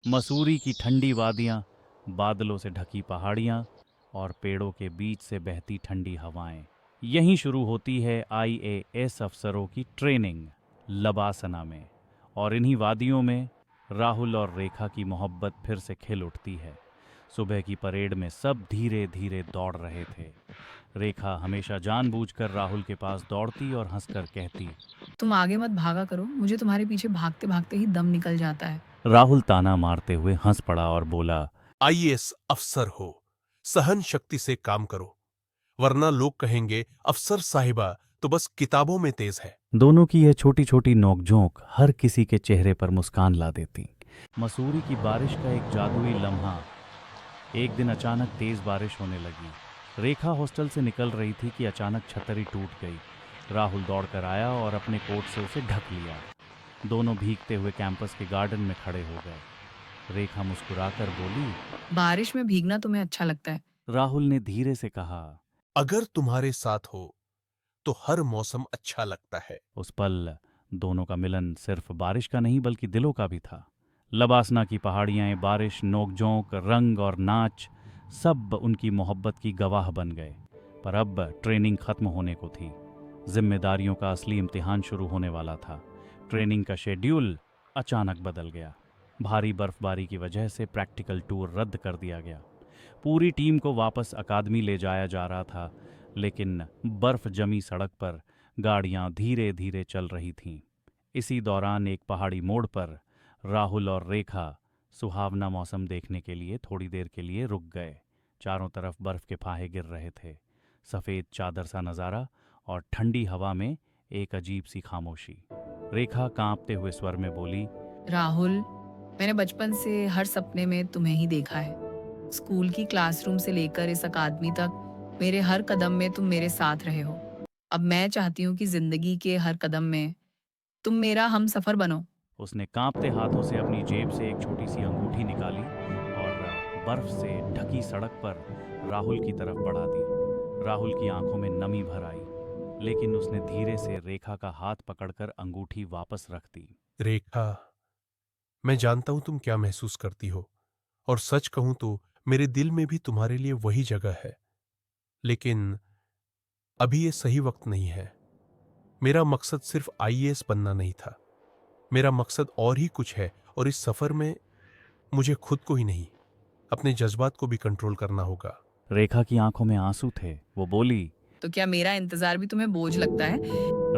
मसूरी की ठंडी वादियाँ, बादलों से ढकी पहाड़ियाँ और पेड़ों के बीच से बहती ठंडी हवाएं। यहीं शुरू होती है आईएएस अफसरों की ट्रेनिंग, लबासना में। और इन्हीं वादियों में राहुल और रेखा की मोहब्बत फिर से खिल उठती है। सुबह की परेड में सब धीरे धीरे दौड़ रहे थे। रेखा हमेशा जानबूझकर राहुल के पास दौड़ती और हंसकर कहती, तुम आगे मत भागा करो, मुझे तुम्हारे पीछे भागते भागते ही दम निकल जाता है। राहुल ताना मारते हुए हंस पड़ा और बोला, आईएएस अफसर हो, सहन शक्ति से काम करो, वरना लोग कहेंगे अफसर साहिबा तो बस किताबों में तेज है। दोनों की यह छोटी छोटी नोकझोंक हर किसी के चेहरे पर मुस्कान ला देती। मसूरी की बारिश का एक जादुई लम्हा। एक दिन अचानक तेज बारिश होने लगी। रेखा हॉस्टल से निकल रही थी कि अचानक छतरी टूट गई। राहुल दौड़कर आया और अपने कोट से उसे ढक लिया। दोनों भीगते हुए कैंपस के गार्डन में खड़े हो गए। रेखा मुस्कुराकर बोली, बारिश में भीगना तुम्हें अच्छा लगता है। राहुल ने धीरे से कहा। अगर तुम्हारे साथ हो तो हर मौसम अच्छा लगता है। उस पल दोनों का मिलन सिर्फ बारिश का नहीं बल्कि दिलों का भी था। लबासना की पहाड़ियाँ, बारिश, नोकझोंक, रंग और नाच, सब उनकी मोहब्बत की गवाह बन गए। पर अब ट्रेनिंग खत्म होने को थी। जिम्मेदारियों का असली इम्तिहान शुरू होने वाला था। ट्रेनिंग का शेड्यूल अचानक बदल गया। भारी बर्फबारी की वजह से प्रैक्टिकल टूर रद्द कर दिया गया। पूरी टीम को वापस अकादमी ले जाया जा रहा था, लेकिन बर्फ जमी सड़क पर गाड़ियां धीरे धीरे चल रही थीं। इसी दौरान एक पहाड़ी मोड़ पर राहुल और रेखा सुहावना मौसम देखने के लिए थोड़ी देर के लिए रुक गए। चारों तरफ बर्फ के फाहे गिर रहे थे। सफ़ेद चादर सा नज़ारा और ठंडी हवा में एक अजीब सी खामोशी। रेखा कांपते हुए स्वर में बोली, राहुल, मैंने बचपन से हर सपने में तुम्हें ही देखा है। स्कूल की क्लासरूम से लेकर इस अकादमी तक मेरे हर कदम में तुम मेरे साथ रहे हो। अब मैं चाहती हूँ कि जिंदगी के हर कदम में तुम मेरा हम सफर बनो। उसने कांपते हाथों से अपनी जेब से एक छोटी सी अंगूठी निकाली और बर्फ से ढकी सड़क पर राहुल की तरफ बढ़ा दी। राहुल की आंखों में नमी भर आई, लेकिन उसने धीरे से रेखा का हाथ पकड़कर अंगूठी वापस रख दी। रेखा, मैं जानता हूं तुम क्या महसूस करती हो, और सच कहूं तो मेरे दिल में भी तुम्हारे लिए वही जगह है। लेकिन अभी ये सही वक्त नहीं है। मेरा मकसद सिर्फ आईएएस बनना नहीं था। मेरा मकसद और ही कुछ है, और इस सफर में मुझे खुद को ही नहीं, अपने जज्बात को भी कंट्रोल करना होगा। रेखा की आंखों में आंसू थे। वो बोली। तो क्या मेरा इंतजार भी तुम्हें बोझ लगता है?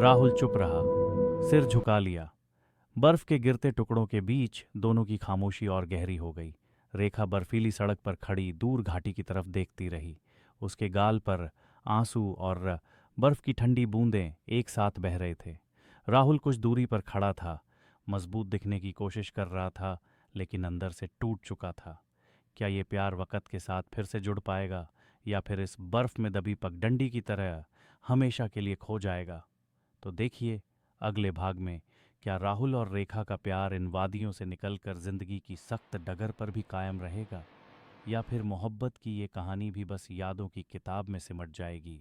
राहुल चुप रहा, सिर झुका लिया। बर्फ के गिरते टुकड़ों के बीच दोनों की खामोशी और गहरी हो गई। रेखा बर्फीली सड़क पर खड़ी दूर घाटी की तरफ देखती रही। उसके गाल पर आंसू और बर्फ की ठंडी बूंदें एक साथ बह रहे थे। राहुल कुछ दूरी पर खड़ा था, मजबूत दिखने की कोशिश कर रहा था, लेकिन अंदर से टूट चुका था। क्या ये प्यार वक़्त के साथ फिर से जुड़ पाएगा, या फिर इस बर्फ में दबी पगडंडी की तरह हमेशा के लिए खो जाएगा? तो देखिए अगले भाग में, क्या राहुल और रेखा का प्यार इन वादियों से निकलकर जिंदगी की सख्त डगर पर भी कायम रहेगा, या फिर मोहब्बत की ये कहानी भी बस यादों की किताब में सिमट जाएगी।